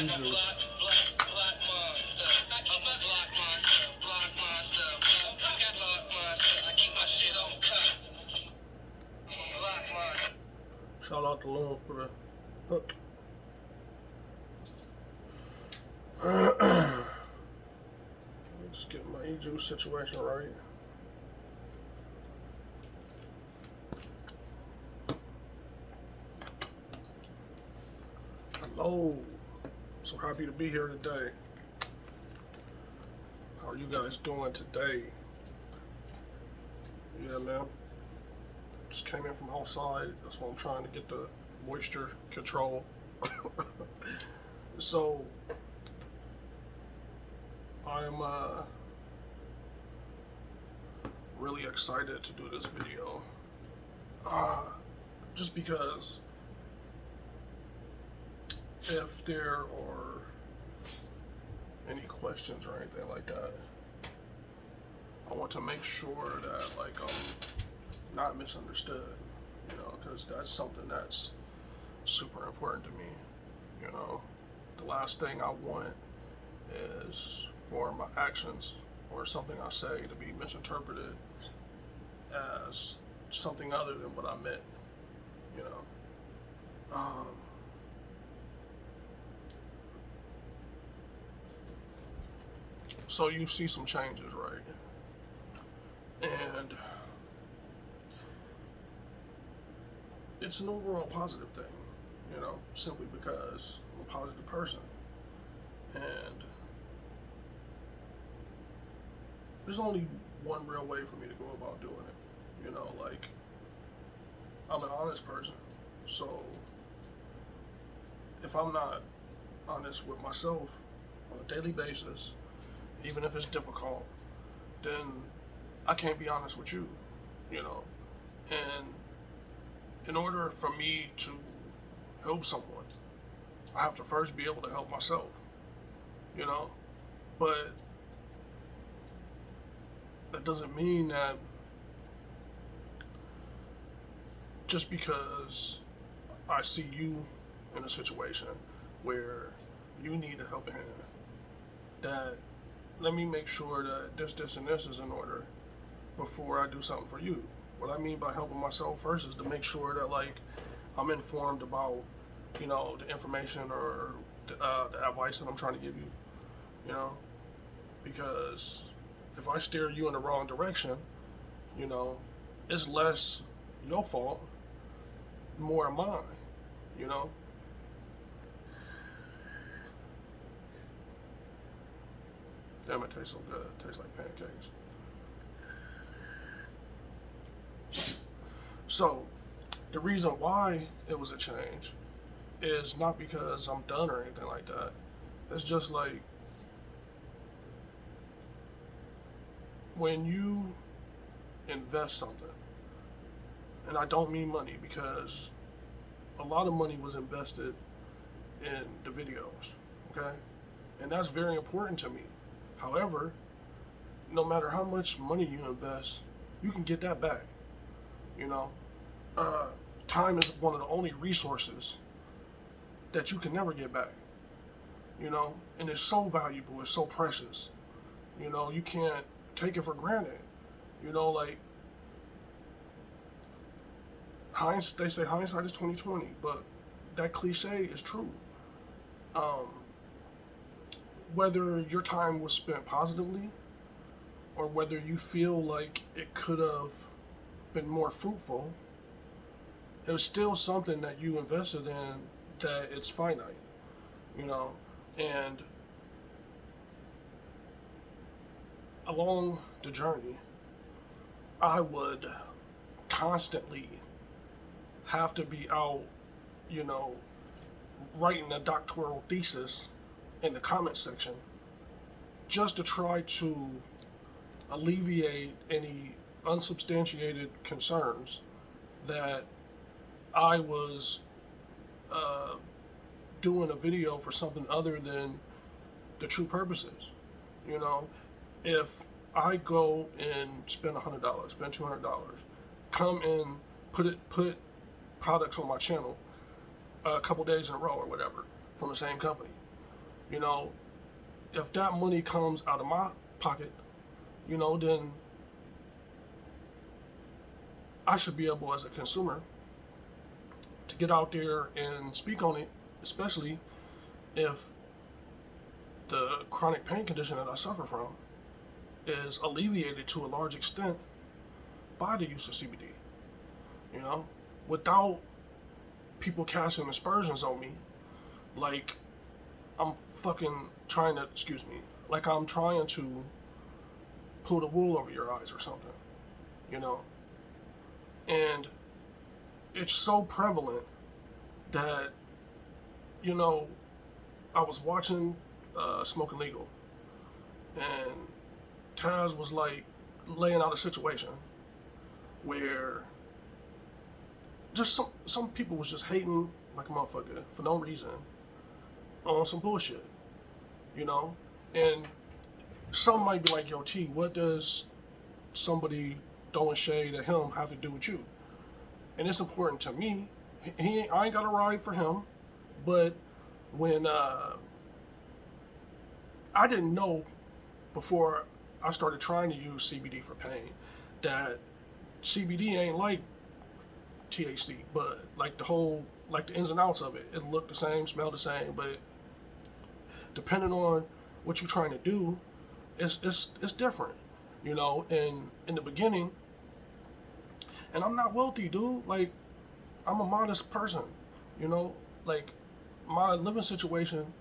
e-juice. Shout out to Loon for the hook. Let's get my e-juice situation right. Hello. So happy to be here today. How are you guys doing today? Yeah, man. Just came in from outside. That's why I'm trying to get the moisture control. So I'm really excited to do this video. Just because if there are any questions or anything like that, I want to make sure that I'm not misunderstood, because that's something that's super important to me. The last thing I want is for my actions or something I say to be misinterpreted as something other than what I meant. So you see some changes, right? And it's an overall positive thing, simply because I'm a positive person. And there's only one real way for me to go about doing it. I'm an honest person. So if I'm not honest with myself on a daily basis, even if it's difficult, then I can't be honest with you, And in order for me to help someone, I have to first be able to help myself, But that doesn't mean that just because I see you in a situation where you need a helping hand, that let me make sure that this, and this is in order before I do something for you. What I mean by helping myself first is to make sure that I'm informed about, the information or the advice that I'm trying to give you, because if I steer you in the wrong direction, it's less your fault, more mine, Damn, it tastes so good. It tastes like pancakes. So, the reason why it was a change is not because I'm done or anything like that. It's just when you invest something, and I don't mean money because a lot of money was invested in the videos, okay? And that's very important to me. However, no matter how much money you invest, you can get that back. Time is one of the only resources that you can never get back. And it's so valuable, it's so precious. You can't take it for granted. They say hindsight is 20/20, but that cliche is true. Whether your time was spent positively or whether you feel like it could have been more fruitful, it was still something that you invested in that it's finite, and along the journey, I would constantly have to be out, writing a doctoral thesis in the comment section just to try to alleviate any unsubstantiated concerns that I was doing a video for something other than the true purposes. If I go and spend $100, spend $200, come and put products on my channel a couple days in a row or whatever from the same company, You know, if that money comes out of my pocket, then I should be able, as a consumer, to get out there and speak on it, especially if the chronic pain condition that I suffer from is alleviated to a large extent by the use of CBD. Without people casting aspersions on me, like I'm fucking trying to, like I'm trying to pull the wool over your eyes or something, And it's so prevalent that, I was watching Smoking Legal, and Taz was like laying out a situation where just some people was just hating like a motherfucker for no reason on some bullshit, and some might be like, yo, T, what does somebody throwing shade at him have to do with you? And it's important to me. I ain't got a ride for him, but when I didn't know before I started trying to use CBD for pain that CBD ain't like THC, but like the ins and outs of it. It looked the same, smelled the same, but depending on what you're trying to do, it's different, And in the beginning, and I'm not wealthy, dude. Like, I'm a modest person, Like, my living situation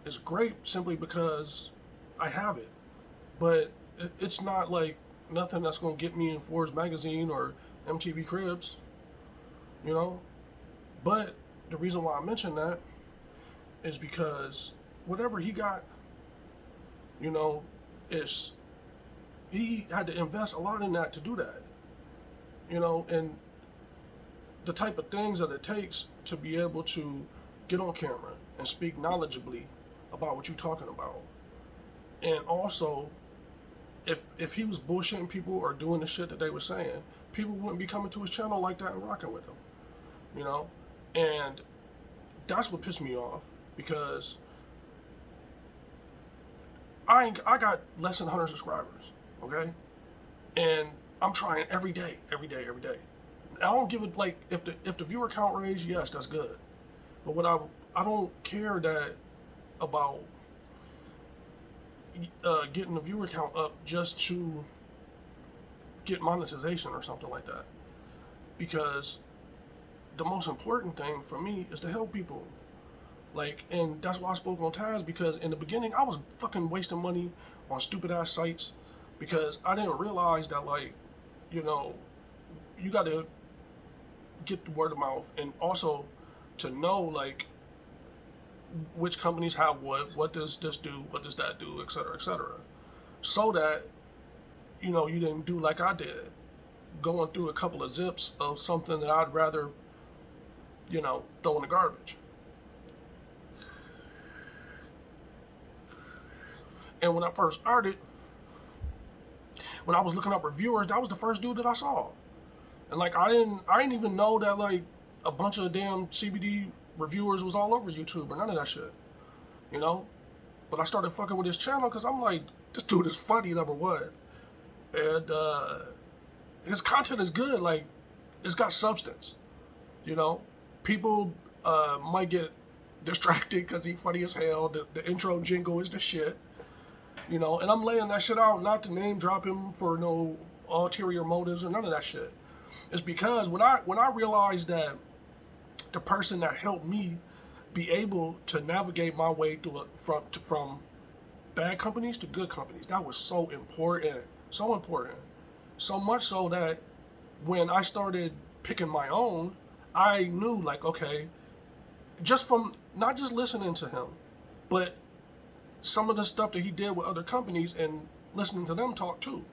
is great simply because I have it. But it's not like nothing that's gonna get me in Forbes magazine or MTV Cribs, But the reason why I mention that is because whatever he got, is he had to invest a lot in that to do that, and the type of things that it takes to be able to get on camera and speak knowledgeably about what you're talking about. And also, if he was bullshitting people or doing the shit that they were saying, people wouldn't be coming to his channel like that and rocking with him, And that's what pissed me off, because I got less than 100 subscribers, okay? And I'm trying every day. I don't give it, like, if the viewer count raised, yes, that's good. But what I don't care that about getting the viewer count up just to get monetization or something like that. Because the most important thing for me is to help people. Like, and that's why I spoke on Taz, because in the beginning I was fucking wasting money on stupid ass sites because I didn't realize that, like, you got to get the word of mouth, and also to know, like, which companies have what does this do, what does that do, etc., so that, you didn't do like I did, going through a couple of zips of something that I'd rather, throw in the garbage. And when I first started, when I was looking up reviewers, that was the first dude that I saw. And like, I didn't even know that, like, a bunch of damn CBD reviewers was all over YouTube or none of that shit, But I started fucking with his channel because I'm like, this dude is funny, number one, and his content is good. Like, it's got substance, People might get distracted because he's funny as hell. The intro jingle is the shit, And I'm laying that shit out not to name drop him for no ulterior motives or none of that shit. It's because when I realized that the person that helped me be able to navigate my way through from bad companies to good companies, that was so important. So much so that when I started picking my own, I knew, like, okay, just from not just listening to him, but some of the stuff that he did with other companies and listening to them talk too.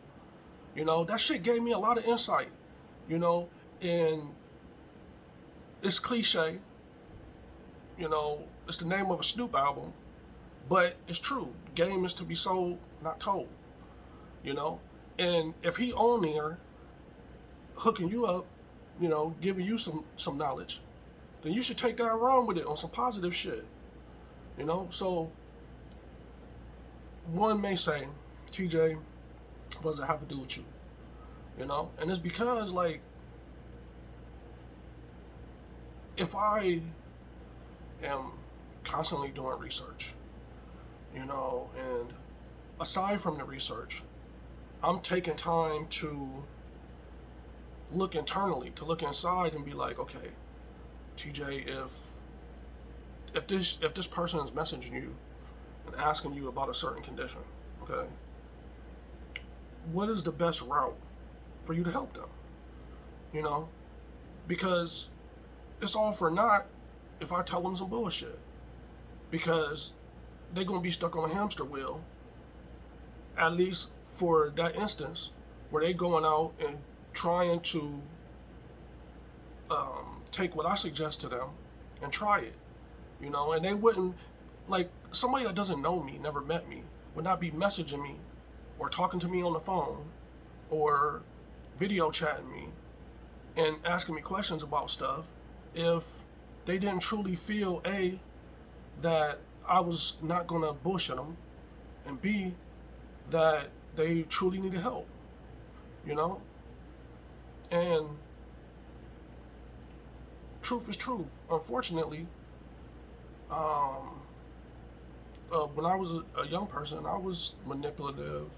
That shit gave me a lot of insight, and it's cliche, it's the name of a Snoop album, but it's true. Game is to be sold, not told, and if he on there hooking you up, giving you some knowledge, then you should take that and run with it on some positive shit, So one may say, TJ, what does it have to do with you? You know? And it's because, like, if I am constantly doing research, you know, and aside from the research, I'm taking time to look internally, to look inside and be like, okay, TJ, if this person is messaging you and asking you about a certain condition, okay, what is the best route for you to help them? You know, because it's all for naught if I tell them some bullshit, because they're gonna be stuck on a hamster wheel, at least for that instance where they going out and trying to take what I suggest to them and try it, you know, and they wouldn't, like, somebody that doesn't know me, never met me, would not be messaging me or talking to me on the phone or video chatting me and asking me questions about stuff if they didn't truly feel A, that I was not gonna bullshit them, and B, that they truly needed help, you know? And truth is truth. Unfortunately, when I was a young person, I was manipulative.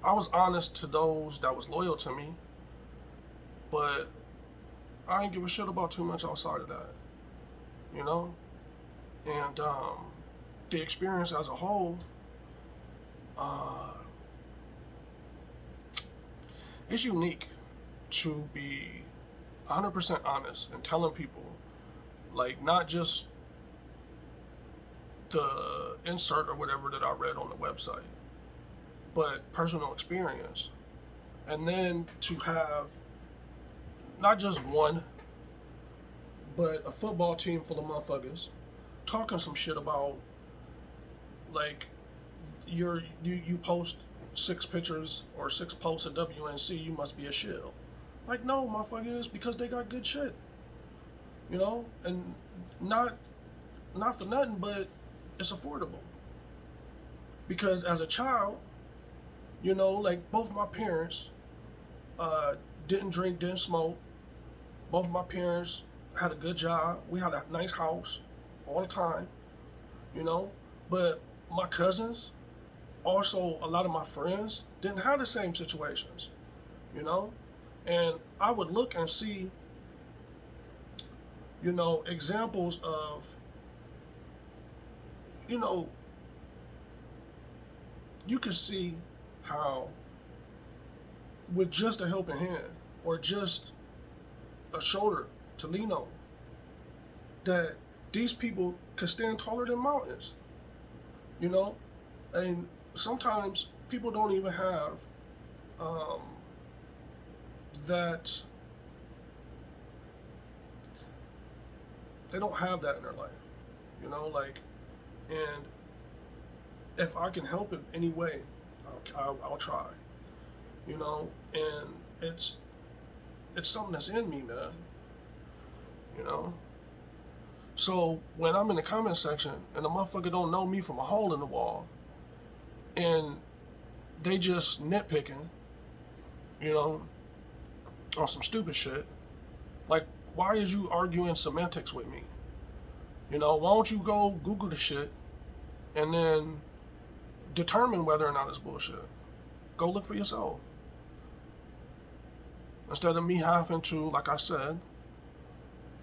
I was honest to those that was loyal to me, but I ain't give a shit about too much outside of that, you know? And the experience as a whole, it's unique to be 100% honest and telling people, like, not just the insert or whatever that I read on the website, but personal experience. And then to have not just one, but a football team full of motherfuckers talking some shit about, like, you post 6 pictures or 6 posts at WNC, you must be a shill. Like, no, motherfuckers, because they got good shit, you know, and not for nothing, but it's affordable. Because as a child, you know, like, both my parents didn't drink, didn't smoke. Both my parents had a good job. We had a nice house all the time, you know. But my cousins, also a lot of my friends, didn't have the same situations, you know. And I would look and see, you know, examples of, you know, you could see how with just a helping hand or just a shoulder to lean on, that these people could stand taller than mountains, you know. And sometimes people don't even have that, they don't have that in their life, you know, like, and if I can help in any way, I'll try, you know. And it's something that's in me, man, you know. So when I'm in the comment section and the motherfucker don't know me from a hole in the wall, and they just nitpicking, you know, on some stupid shit, like, why is you arguing semantics with me? You know, why don't you go Google the shit and then determine whether or not it's bullshit? Go look for yourself. Instead of me having to, like I said,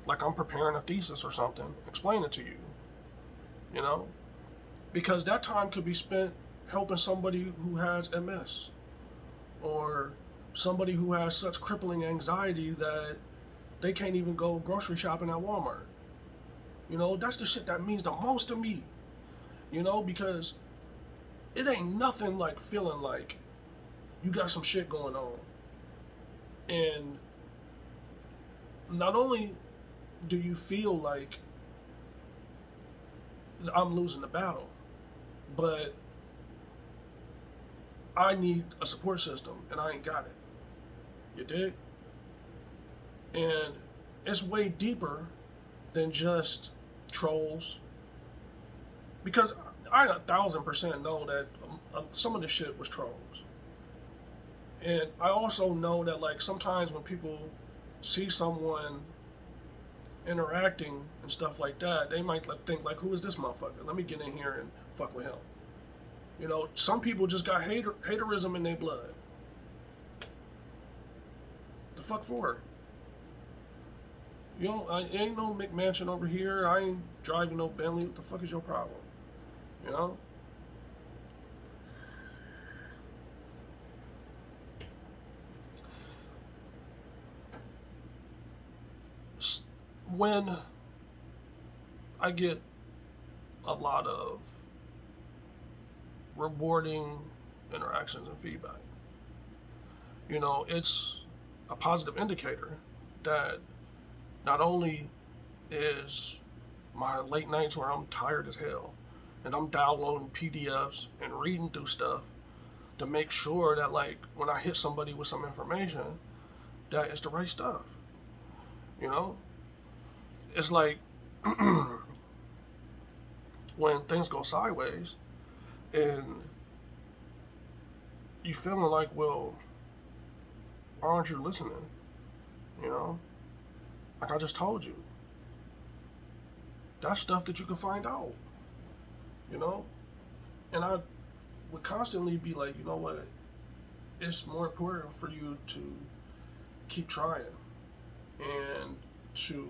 like I'm preparing a thesis or something, explain it to you, you know? Because that time could be spent helping somebody who has MS, or somebody who has such crippling anxiety that they can't even go grocery shopping at Walmart. You know, that's the shit that means the most to me, you know, because it ain't nothing like feeling like you got some shit going on. And not only do you feel like I'm losing the battle, but I need a support system and I ain't got it. You dig? And it's way deeper than just trolls. Because I 1,000% know that some of the shit was trolls. And I also know that like sometimes when people see someone interacting and stuff like that, they might like, think like, who is this motherfucker? Let me get in here and fuck with him. You know, some people just got haterism in their blood. The fuck for? You know, I ain't no McMansion over here. I ain't driving no Bentley. What the fuck is your problem? You know? When I get a lot of rewarding interactions and feedback, you know, it's a positive indicator that not only is my late nights where I'm tired as hell and I'm downloading PDFs and reading through stuff to make sure that like when I hit somebody with some information that it's the right stuff. You know? It's like when things go sideways and you feeling like, well, why aren't you listening? You know? Like I just told you. That's stuff that you can find out. You know? And I would constantly be like, you know what? It's more important for you to keep trying and to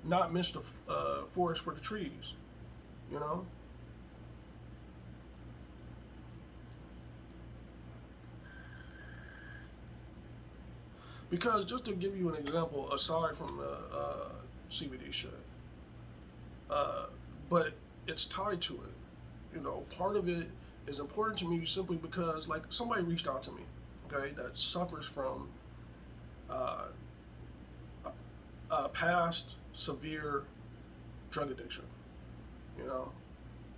not miss the forest for the trees, you know? Because just to give you an example, aside from the CBD shit, but it's tied to it. You know, part of it is important to me simply because, like, somebody reached out to me, okay, that suffers from past severe drug addiction, you know,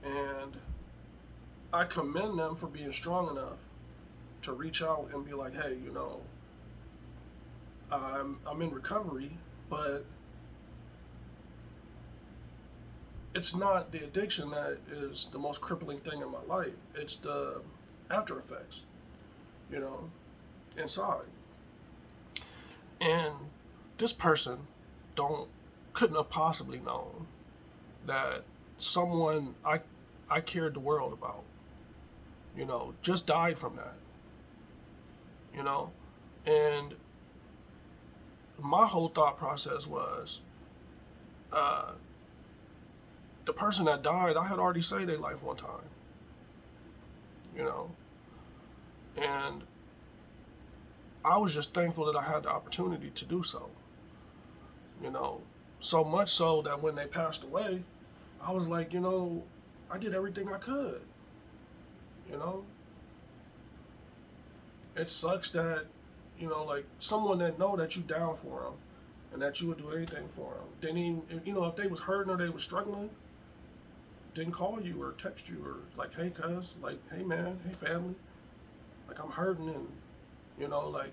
and I commend them for being strong enough to reach out and be like, hey, you know, I'm in recovery, but it's not the addiction that is the most crippling thing in my life. It's the after effects, you know, inside. And this person couldn't have possibly known that someone I cared the world about, you know, just died from that. You know? And my whole thought process was the person that died, I had already saved their life one time. You know? And I was just thankful that I had the opportunity to do so. You know, so much so that when they passed away, I was like, you know, I did everything I could. You know, it sucks that, you know, like someone that know that you down for them and that you would do anything for them. Didn't even, you know, if they was hurting or they was struggling, didn't call you or text you or like, hey, cuz, like, hey, man, hey, family, like I'm hurting and, you know, like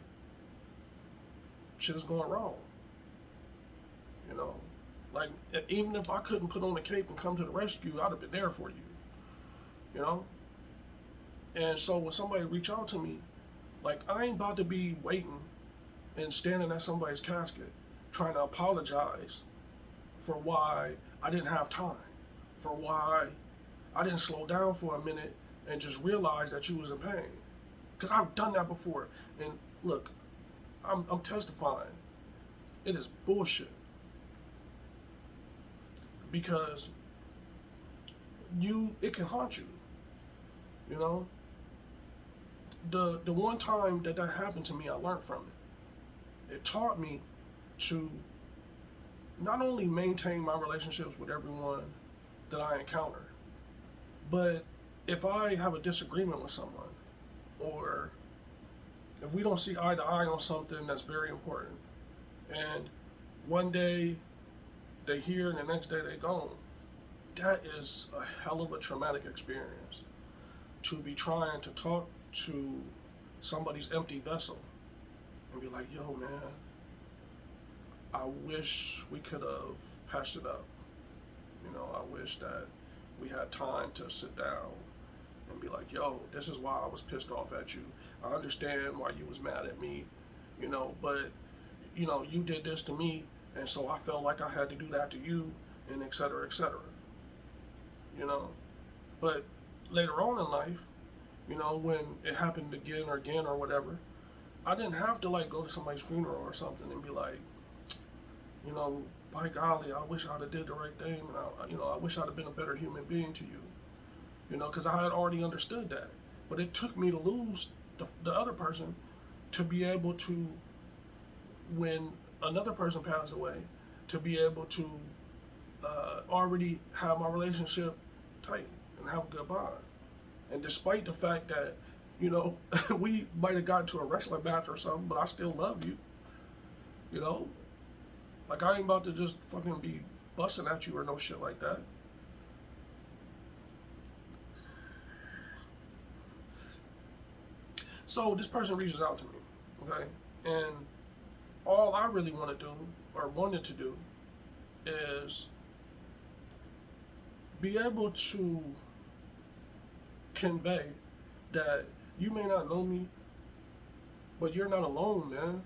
shit is going wrong. You know, like even if I couldn't put on the cape and come to the rescue, I'd have been there for you. You know, and so when somebody reach out to me, like I ain't about to be waiting and standing at somebody's casket trying to apologize for why I didn't have time, for why I didn't slow down for a minute and just realize that you was in pain. Because I've done that before. And look, I'm testifying. It is bullshit. Because it can haunt you. You know? The one time that happened to me, I learned from it. It taught me to not only maintain my relationships with everyone that I encounter, but if I have a disagreement with someone, or if we don't see eye to eye on something that's very important, and one day they here and the next day they gone, that is a hell of a traumatic experience. To be trying to talk to somebody's empty vessel and be like, yo, man, I wish we could have patched it up. You know, I wish that we had time to sit down and be like, yo, this is why I was pissed off at you. I understand why you was mad at me, but you did this to me, and so I felt like I had to do that to you, and et cetera, et cetera. But later on in life, when it happened again or whatever, I didn't have to like go to somebody's funeral or something and be like, by golly, I wish I'd have did the right thing, and I wish I'd have been a better human being to you, because I had already understood that. But it took me to lose the other person to be able to, when another person passed away, to be able to already have my relationship tight and have a good bond. And despite the fact that, we might have gotten to a wrestling match or something, but I still love you. Like, I ain't about to just fucking be busting at you or no shit like that. So this person reaches out to me, okay? And all I really want to do, or wanted to do, is be able to convey that you may not know me, but you're not alone, man.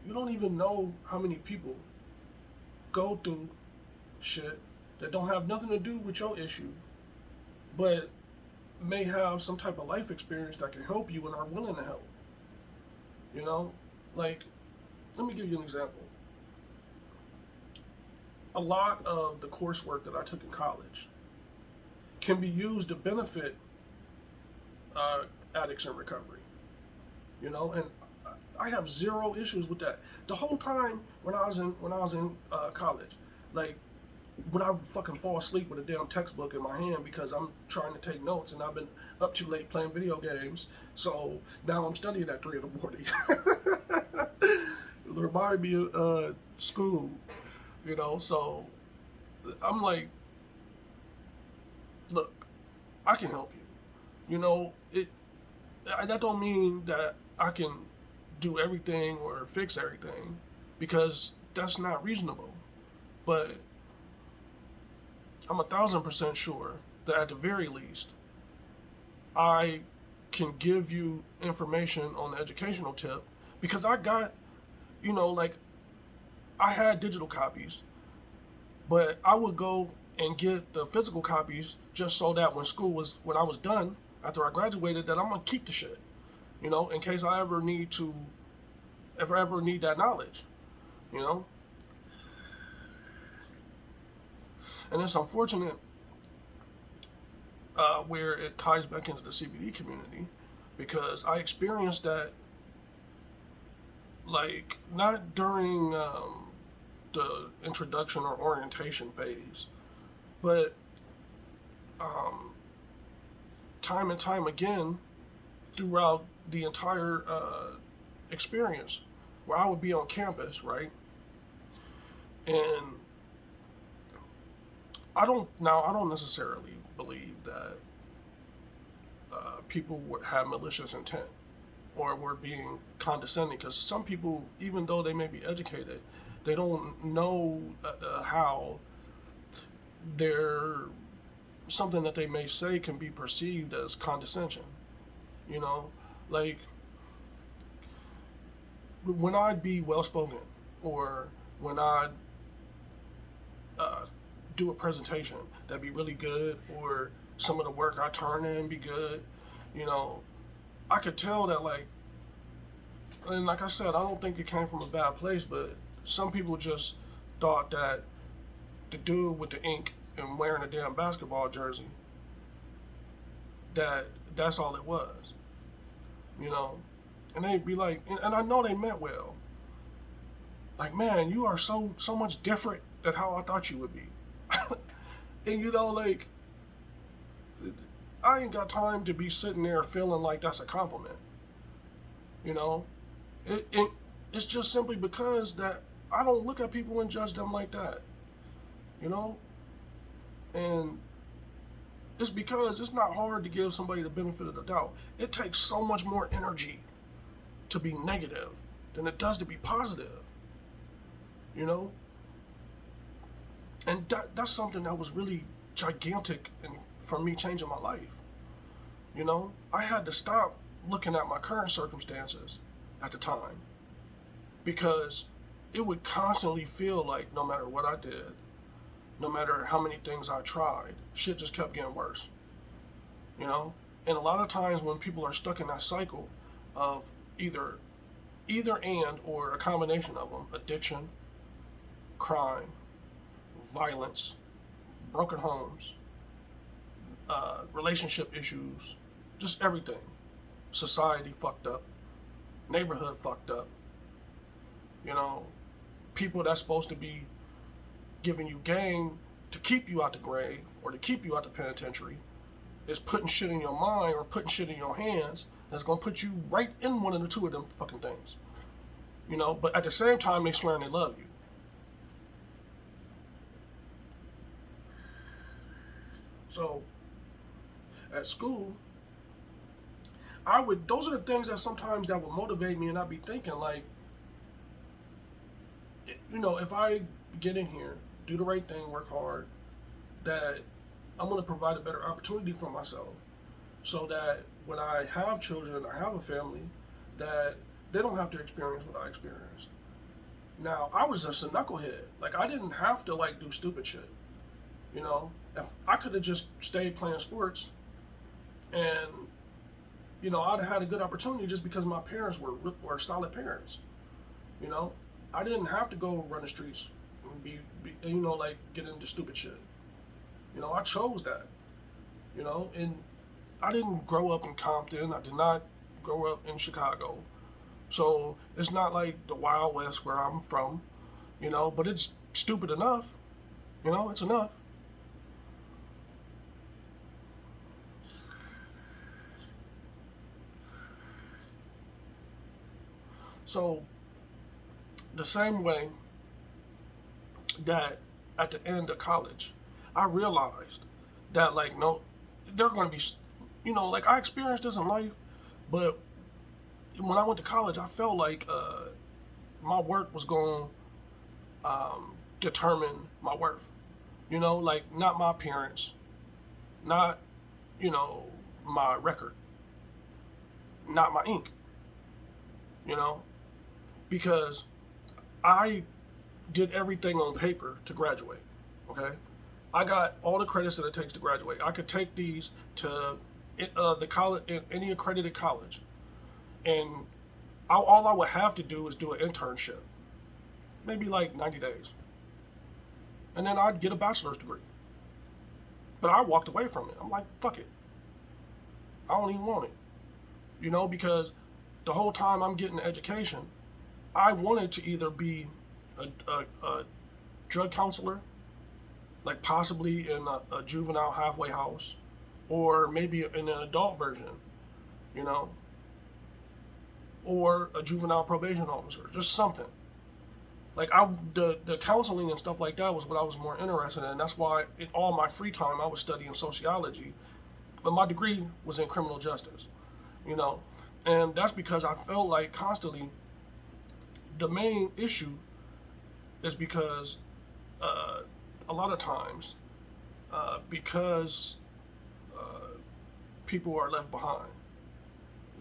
You don't even know how many people go through shit that don't have nothing to do with your issue, but may have some type of life experience that can help you and are willing to help. Like, let me give you an example. A lot of the coursework that I took in college can be used to benefit addicts in recovery. And I have zero issues with that. The whole time when I was in college, like, when I would fucking fall asleep with a damn textbook in my hand because I'm trying to take notes and I've been up too late playing video games, so now I'm studying at 3 in the morning. It reminded me of school, so I'm like, look, I can help you. That don't mean that I can do everything or fix everything, because that's not reasonable. But I'm 1,000% sure that at the very least, I can give you information on the educational tip, because I got, like, I had digital copies, but I would go and get the physical copies just so that when I was done, after I graduated, that I'm gonna keep the shit, in case I ever need that knowledge, And it's unfortunate where it ties back into the CBD community, because I experienced that, like, not during the introduction or orientation phase, but time and time again throughout the entire experience, where I would be on campus, right? And I don't necessarily believe that people would have malicious intent or were being condescending, because some people, even though they may be educated, they don't know how something that they may say can be perceived as condescension. Like, when I'd be well-spoken, or when I'd do a presentation that'd be really good, or some of the work I turn in be good, I could tell that, like, and like I said, I don't think it came from a bad place, but some people just thought that the dude with the ink and wearing a damn basketball jersey, that's all it was, and they'd be like, and I know they meant well, like, man, you are so much different than how I thought you would be. And like, I ain't got time to be sitting there feeling like that's a compliment. It's just simply because that I don't look at people and judge them like that. And it's because it's not hard to give somebody the benefit of the doubt. It takes so much more energy to be negative than it does to be positive. And that's something that was really gigantic in, for me changing my life. You know, I had to stop looking at my current circumstances at the time because it would constantly feel like no matter what I did, no matter how many things I tried, shit just kept getting worse. You know? And a lot of times when people are stuck in that cycle of either and or a combination of them, addiction, crime, violence, broken homes, relationship issues, just everything. Society fucked up, neighborhood fucked up. You know, people that's supposed to be giving you game to keep you out the grave or to keep you out the penitentiary is putting shit in your mind or putting shit in your hands that's gonna put you right in one of the two of them fucking things. You know, but at the same time they swearing they love you. So at school, those are the things that sometimes that would motivate me, and I'd be thinking like, you know, if I get in here, do the right thing, work hard, that I'm going to provide a better opportunity for myself so that when I have children, I have a family, that they don't have to experience what I experienced. Now, I was just a knucklehead. Like, I didn't have to, like, do stupid shit. You know? If I could have just stayed playing sports and, you know, I'd have had a good opportunity just because my parents were solid parents. You know? I didn't have to go run the streets and be you know, like, get into stupid shit. You know, I chose that. You know, and I didn't grow up in Compton. I did not grow up in Chicago. So it's not like the Wild West where I'm from, you know, but it's stupid enough. You know, it's enough. So the same way that at the end of college, I realized that, like, no, they're going to be, you know, like, I experienced this in life, but when I went to college, I felt like my work was going to determine my worth. You know, like, not my appearance, not, you know, my record, not my ink, you know, because I did everything on paper to graduate, okay? I got all the credits that it takes to graduate. I could take these to the college, any accredited college, and all I would have to do is do an internship, maybe like 90 days, and then I'd get a bachelor's degree. But I walked away from it. I'm like, fuck it. I don't even want it, you know, because the whole time I'm getting education, I wanted to either be a drug counselor, like possibly in a juvenile halfway house, or maybe in an adult version, you know, or a juvenile probation officer, just something. Like, the counseling and stuff like that was what I was more interested in. That's why in all my free time I was studying sociology, but my degree was in criminal justice, you know, and that's because I felt like constantly the main issue is because a lot of times because people are left behind,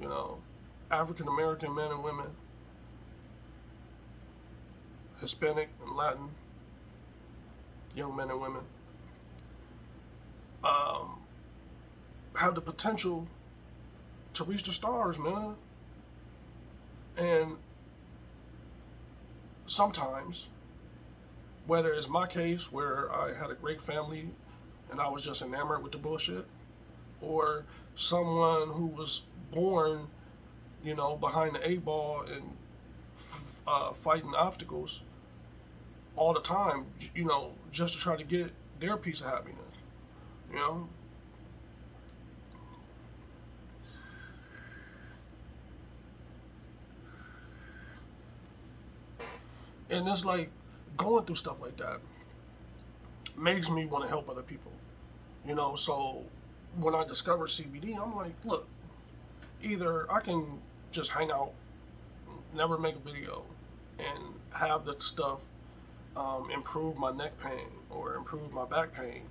you know, African American men and women, Hispanic and Latin young men and women have the potential to reach the stars, man. And sometimes, whether it's my case where I had a great family and I was just enamored with the bullshit, or someone who was born, you know, behind the eight ball and fighting obstacles all the time, you know, just to try to get their piece of happiness, you know. And it's like going through stuff like that makes me want to help other people, you know. So when I discovered CBD, I'm like, look, either I can just hang out, never make a video, and have the stuff improve my neck pain or improve my back pain,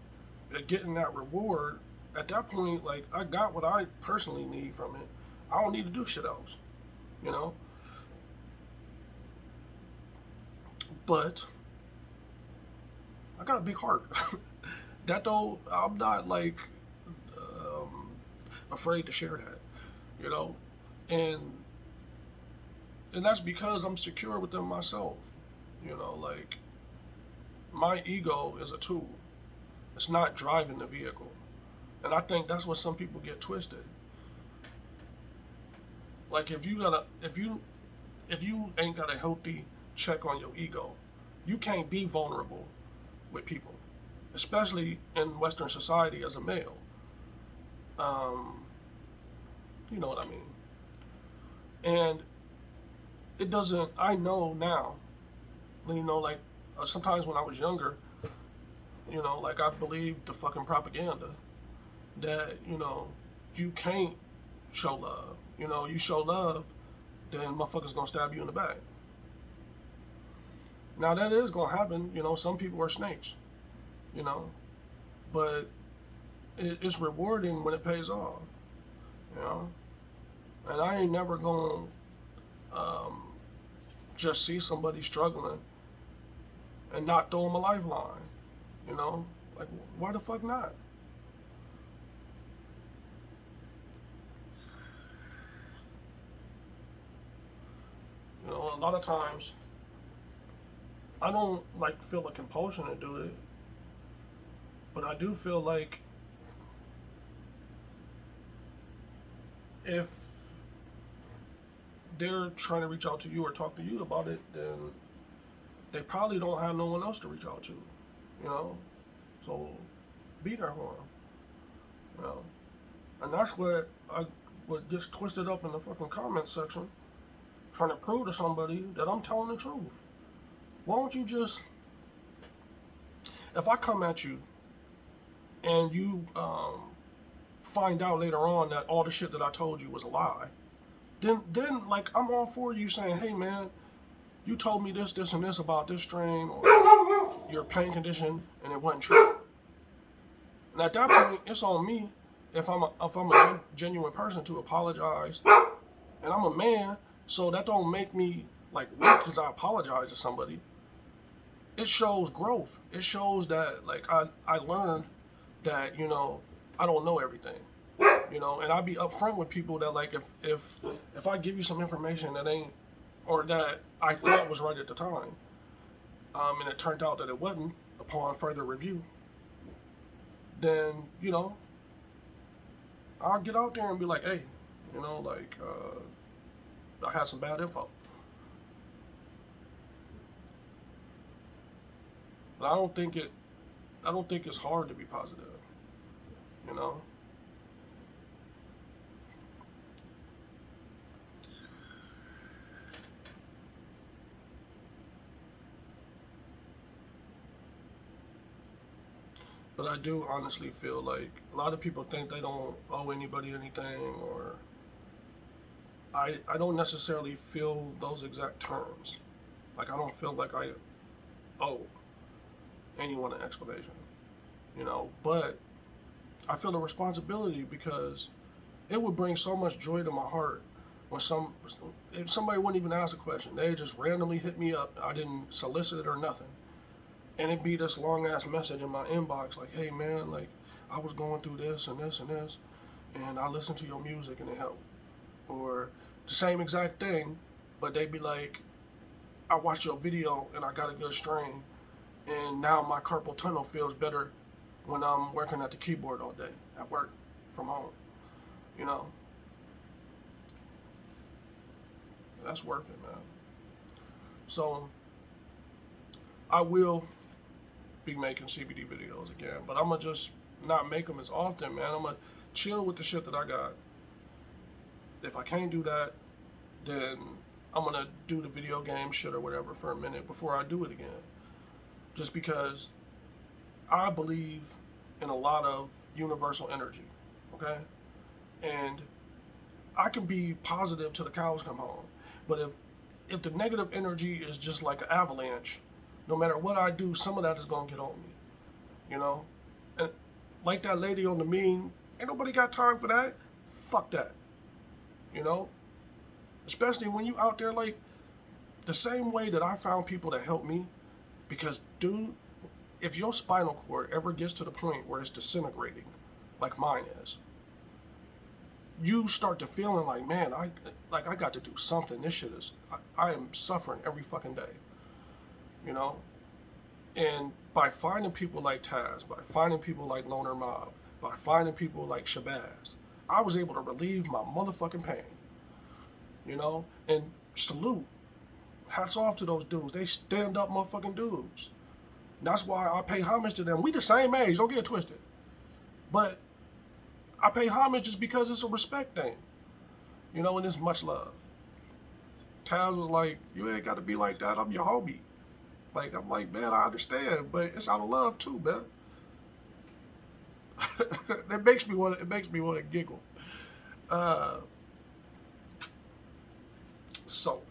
getting that reward, at that point, like, I got what I personally need from it. I don't need to do shit else, you know? But I got a big heart. That though, I'm not like afraid to share that, you know? And that's because I'm secure within myself, you know, like, my ego is a tool. It's not driving the vehicle. And I think that's what some people get twisted. Like, if you ain't got a healthy check on your ego, you can't be vulnerable with people, especially in Western society as a male. You know what I mean? And it doesn't, I know now, you know, like, sometimes when I was younger, you know, like, I believed the fucking propaganda that, you know, you can't show love. You know, you show love, then motherfuckers gonna stab you in the back. Now that is gonna happen, you know, some people are snakes, you know, but it's rewarding when it pays off, you know. And I ain't never gonna just see somebody struggling and not throw them a lifeline, you know. Like, why the fuck not? You know, a lot of times I don't like feel a compulsion to do it, but I do feel like if they're trying to reach out to you or talk to you about it, then they probably don't have no one else to reach out to, you know? So be there for them, you know? And that's what I was just twisted up in the fucking comment section, trying to prove to somebody that I'm telling the truth. Why don't you just, if I come at you and you find out later on that all the shit that I told you was a lie, then like, I'm all for you saying, hey man, you told me this, this, and this about this strain or your pain condition, and it wasn't true. And at that point, it's on me, if I'm a genuine person, to apologize. And I'm a man, so that don't make me like weak because I apologize to somebody. It shows growth. It shows that, like, I learned that, you know, I don't know everything. You know, and I'll be upfront with people that, like, if I give you some information that ain't, or that I thought was right at the time, and it turned out that it wasn't upon further review, then, you know, I'll get out there and be like, hey, you know, like, I had some bad info. But I don't think it's hard to be positive, you know? But I do honestly feel like a lot of people think they don't owe anybody anything, or I don't necessarily feel those exact terms. Like, I don't feel like I owe anyone an explanation, you know, but I feel the responsibility because it would bring so much joy to my heart when if somebody wouldn't even ask a question, they just randomly hit me up. I didn't solicit it or nothing. And it'd be this long ass message in my inbox like, hey man, like, I was going through this and this and this, and I listened to your music and it helped. Or the same exact thing, but they'd be like, I watched your video and I got a good strain, and now my carpal tunnel feels better when I'm working at the keyboard all day at work from home, you know? That's worth it, man. So I will be making CBD videos again, but I'm gonna just not make them as often, man. I'm gonna chill with the shit that I got. If I can't do that, then I'm gonna do the video game shit or whatever for a minute before I do it again. Just because I believe in a lot of universal energy, okay? And I can be positive till the cows come home, but if the negative energy is just like an avalanche, no matter what I do, some of that is gonna get on me, you know? And Like that lady on the meme, ain't nobody got time for that. Fuck that. You know? Especially when you out there, like, the same way that I found people that help me. Because, dude, if your spinal cord ever gets to the point where it's disintegrating, like mine is, you start to feeling like, man, I got to do something. This shit is, I am suffering every fucking day. You know? And by finding people like Taz, by finding people like Loner Mob, by finding people like Shabazz, I was able to relieve my motherfucking pain. You know? And salute. Hats off to those dudes. They stand up motherfucking dudes. That's why I pay homage to them. We the same age, don't get it twisted. But I pay homage just because it's a respect thing. You know, and it's much love. Taz was like, you ain't got to be like that. I'm your homie. Like, I'm like, man, I understand, but it's out of love too, man. It makes me want to giggle. So,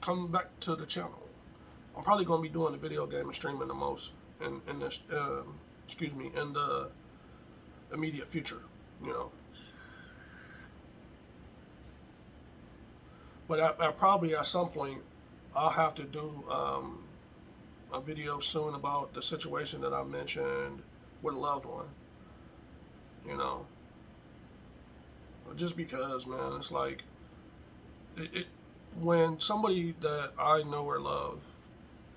coming back to the channel, I'm probably gonna be doing the video game and streaming the most in this, in the immediate future, you know. But I probably at some point I'll have to do a video soon about the situation that I mentioned with a loved one, you know. Just because, man, it's like when somebody that I know or love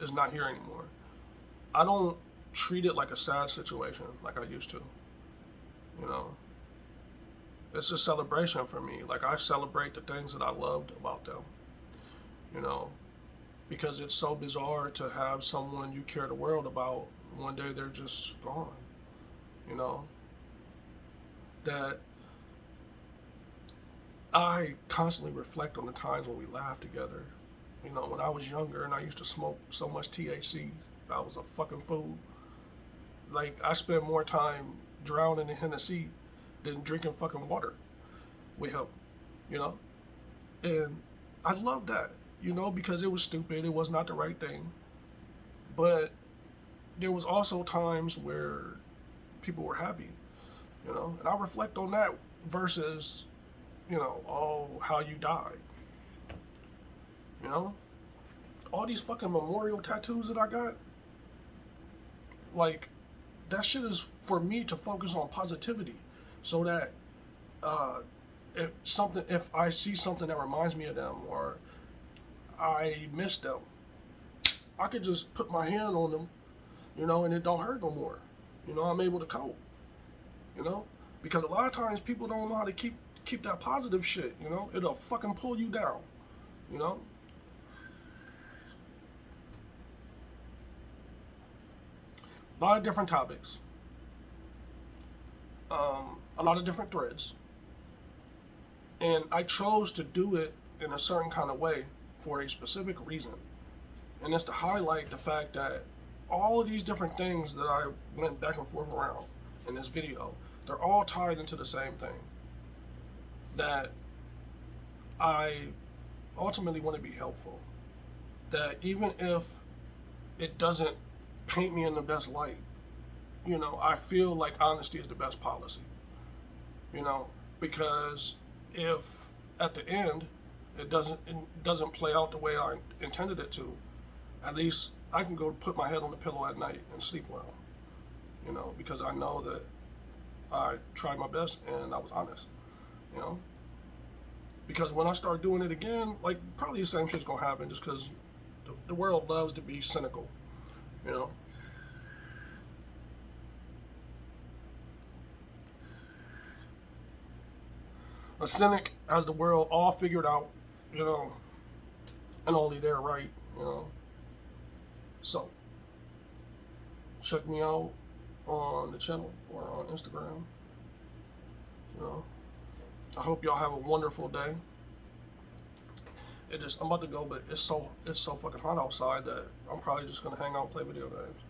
is not here anymore, I don't treat it like a sad situation like I used to, you know. It's a celebration for me. Like, I celebrate the things that I loved about them, you know, because it's so bizarre to have someone you care the world about, one day they're just gone, you know. That I constantly reflect on the times when we laughed together. You know, when I was younger and I used to smoke so much THC, I was a fucking fool. Like, I spent more time drowning in Hennessy than drinking fucking water with him, you know? And I love that, you know, because it was stupid. It was not the right thing. But there was also times where people were happy, you know? And I reflect on that versus, you know, oh, how you died. You know? All these fucking memorial tattoos that I got, like, that shit is for me to focus on positivity. So that if I see something that reminds me of them or I miss them, I could just put my hand on them, you know, and it don't hurt no more. You know, I'm able to cope. You know? Because a lot of times people don't know how to keep that positive shit, you know? It'll fucking pull you down, you know? A lot of different topics. A lot of different threads. And I chose to do it in a certain kind of way for a specific reason. And it's to highlight the fact that all of these different things that I went back and forth around in this video, they're all tied into the same thing. That I ultimately want to be helpful. That even if it doesn't paint me in the best light, you know, I feel like honesty is the best policy. You know, because if at the end it doesn't play out the way I intended it to, at least I can go put my head on the pillow at night and sleep well. You know, because I know that I tried my best and I was honest. You know, because when I start doing it again, like, probably the same shit's gonna happen, just because the world loves to be cynical. You know. A cynic has the world all figured out, you know, and only they're right, you know. So, check me out on the channel or on Instagram. You know, I hope y'all have a wonderful day. I'm about to go, but it's so fucking hot outside that I'm probably just gonna hang out and play video games.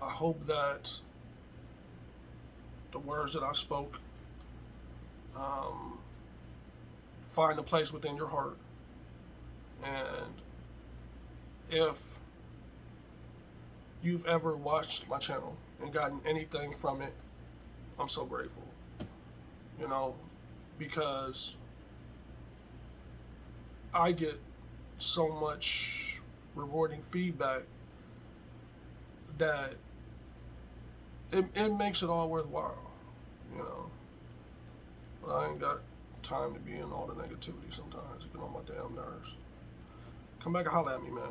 I hope that the words that I spoke find a place within your heart. And if you've ever watched my channel and gotten anything from it, I'm so grateful. You know, because I get so much rewarding feedback that it makes it all worthwhile, you know. But I ain't got time to be in all the negativity sometimes. You get on my damn nerves. Come back and holler at me, man.